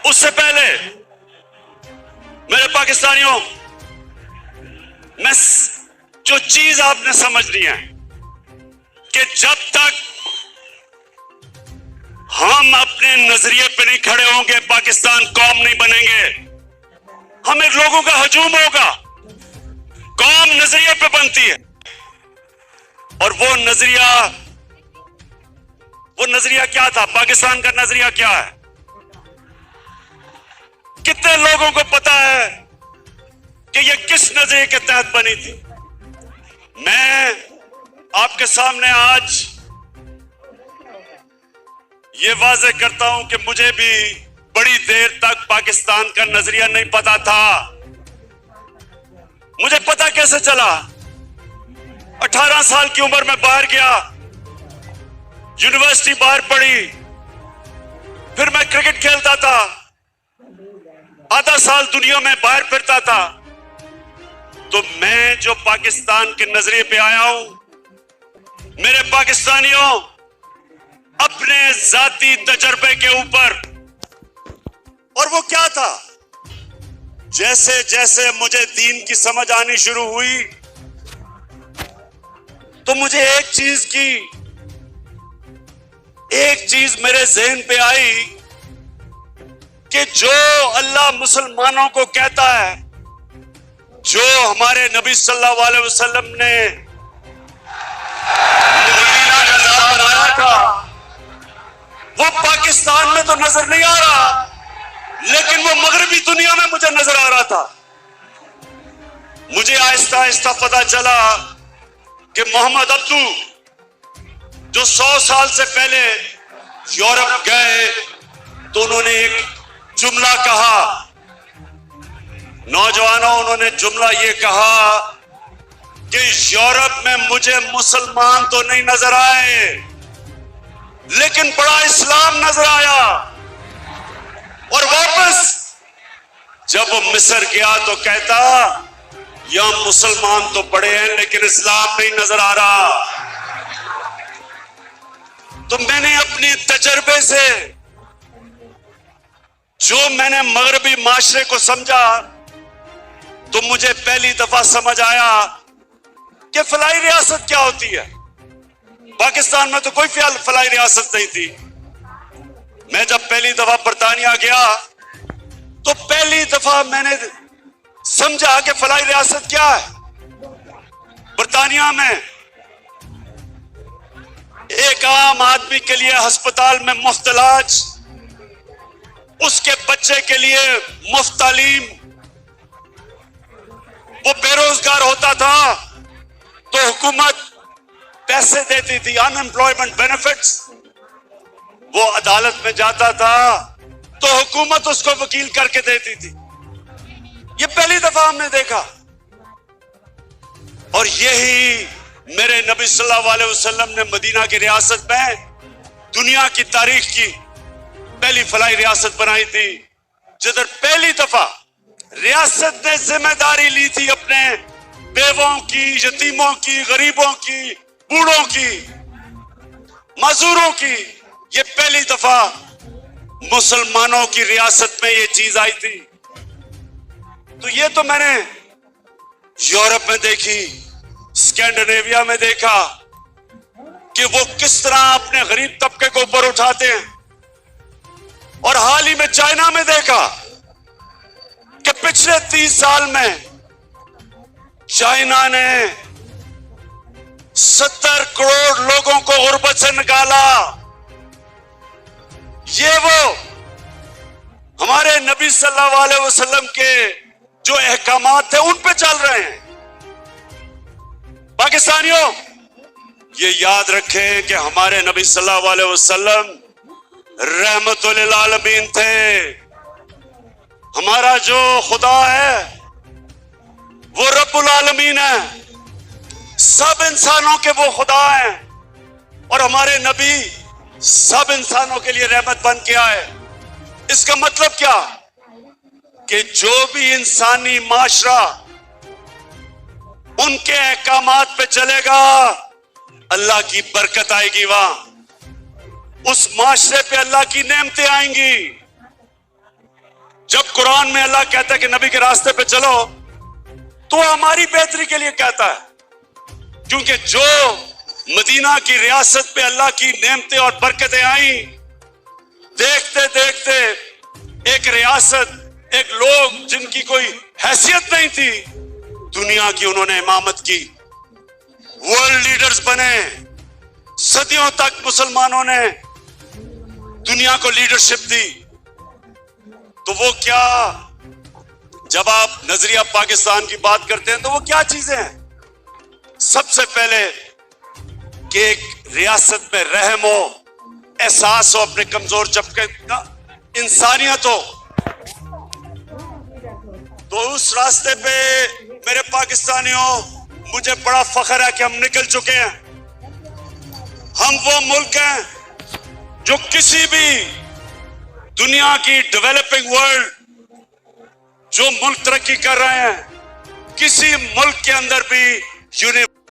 اس سے پہلے میرے پاکستانیوں، میں جو چیز آپ نے سمجھنی ہے کہ جب تک ہم اپنے نظریے پہ نہیں کھڑے ہوں گے پاکستان قوم نہیں بنیں گے. ہمیں لوگوں کا ہجوم ہوگا. قوم نظریے پہ بنتی ہے، اور وہ نظریہ کیا تھا؟ پاکستان کا نظریہ کیا ہے؟ کتنے لوگوں کو پتا ہے کہ یہ کس نظریے کے تحت بنی تھی؟ میں آپ کے سامنے آج یہ واضح کرتا ہوں کہ مجھے بھی بڑی دیر تک پاکستان کا نظریہ نہیں پتا تھا. مجھے پتا کیسے چلا؟ 18 سال کی عمر میں باہر گیا، یونیورسٹی باہر پڑھی، پھر میں کرکٹ کھیلتا تھا، آدھا سال دنیا میں باہر پھرتا تھا. تو میں جو پاکستان کے نظریے پہ آیا ہوں، میرے پاکستانیوں، اپنے ذاتی تجربے کے اوپر. اور وہ کیا تھا؟ جیسے جیسے مجھے دین کی سمجھ آنی شروع ہوئی تو مجھے ایک چیز میرے ذہن پہ آئی کہ جو اللہ مسلمانوں کو کہتا ہے، جو ہمارے نبی صلی اللہ علیہ وسلم نے مدینہ کا نظام بنایا تھا، وہ پاکستان میں تو نظر نہیں آ رہا، لیکن وہ مغربی دنیا میں مجھے نظر آ رہا تھا. مجھے آہستہ آہستہ پتا چلا کہ محمد عبدو جو 100 سال سے پہلے یورپ گئے تو انہوں نے ایک جملہ کہا. نوجوانوں، انہوں نے جملہ یہ کہا کہ یورپ میں مجھے مسلمان تو نہیں نظر آئے، لیکن بڑا اسلام نظر آیا. اور واپس جب وہ مصر گیا تو کہتا یہاں مسلمان تو بڑے ہیں لیکن اسلام نہیں نظر آ رہا. تو میں نے اپنے تجربے سے جو میں نے مغربی معاشرے کو سمجھا تو مجھے پہلی دفعہ سمجھ آیا کہ فلاحی ریاست کیا ہوتی ہے. پاکستان میں تو کوئی فلاحی ریاست نہیں تھی. میں جب پہلی دفعہ برطانیہ گیا تو پہلی دفعہ میں نے سمجھا کہ فلاحی ریاست کیا ہے. برطانیہ میں ایک عام آدمی کے لیے ہسپتال میں مفت علاج، اس کے بچے کے لیے مفت تعلیم. وہ بے روزگار ہوتا تھا تو حکومت پیسے دیتی تھی، ان امپلائمنٹ بینیفٹس. وہ عدالت میں جاتا تھا تو حکومت اس کو وکیل کر کے دیتی تھی. یہ پہلی دفعہ ہم نے دیکھا. اور یہی میرے نبی صلی اللہ علیہ وسلم نے مدینہ کی ریاست میں دنیا کی تاریخ کی پہلی فلاحی ریاست بنائی تھی، جدھر پہلی دفعہ ریاست نے ذمہ داری لی تھی اپنے بیووں کی، یتیموں کی، غریبوں کی، بوڑھوں کی، معذوروں کی. یہ پہلی دفعہ مسلمانوں کی ریاست میں یہ چیز آئی تھی. تو یہ تو میں نے یورپ میں دیکھی، اسکینڈینیویا میں دیکھا کہ وہ کس طرح اپنے غریب طبقے کو اوپر اٹھاتے ہیں. اور حال ہی میں چائنا میں دیکھا کہ پچھلے 30 سال میں چائنا نے 70 کروڑ لوگوں کو غربت سے نکالا. یہ وہ ہمارے نبی صلی اللہ علیہ وسلم کے جو احکامات تھے ان پہ چل رہے ہیں. پاکستانیوں، یہ یاد رکھیں کہ ہمارے نبی صلی اللہ علیہ وسلم رحمت للعالمین تھے. ہمارا جو خدا ہے وہ رب العالمین ہے، سب انسانوں کے وہ خدا ہیں. اور ہمارے نبی سب انسانوں کے لیے رحمت بن کے آئے. اس کا مطلب کیا؟ کہ جو بھی انسانی معاشرہ ان کے احکامات پہ چلے گا اللہ کی برکت آئے گی. وہاں اس معاشرے پہ اللہ کی نعمتیں آئیں گی. جب قرآن میں اللہ کہتا ہے کہ نبی کے راستے پہ چلو تو ہماری بہتری کے لیے کہتا ہے، کیونکہ جو مدینہ کی ریاست پہ اللہ کی نعمتیں اور برکتیں آئیں، دیکھتے دیکھتے ایک ریاست، ایک لوگ جن کی کوئی حیثیت نہیں تھی، دنیا کی انہوں نے امامت کی، ورلڈ لیڈرز بنے، صدیوں تک مسلمانوں نے دنیا کو لیڈرشپ دی۔ تو وہ کیا، جب آپ نظریہ پاکستان کی بات کرتے ہیں تو وہ کیا چیزیں ہیں؟ سب سے پہلے کہ ایک ریاست میں رحم ہو، احساس ہو اپنے کمزور طبقے کا، انسانیت ہو۔ تو اس راستے پہ میرے پاکستانیوں مجھے بڑا فخر ہے کہ ہم نکل چکے ہیں۔ ہم وہ ملک ہیں جو کسی بھی دنیا کی ڈیولپنگ ورلڈ، جو ملک ترقی کر رہے ہیں، کسی ملک کے اندر بھی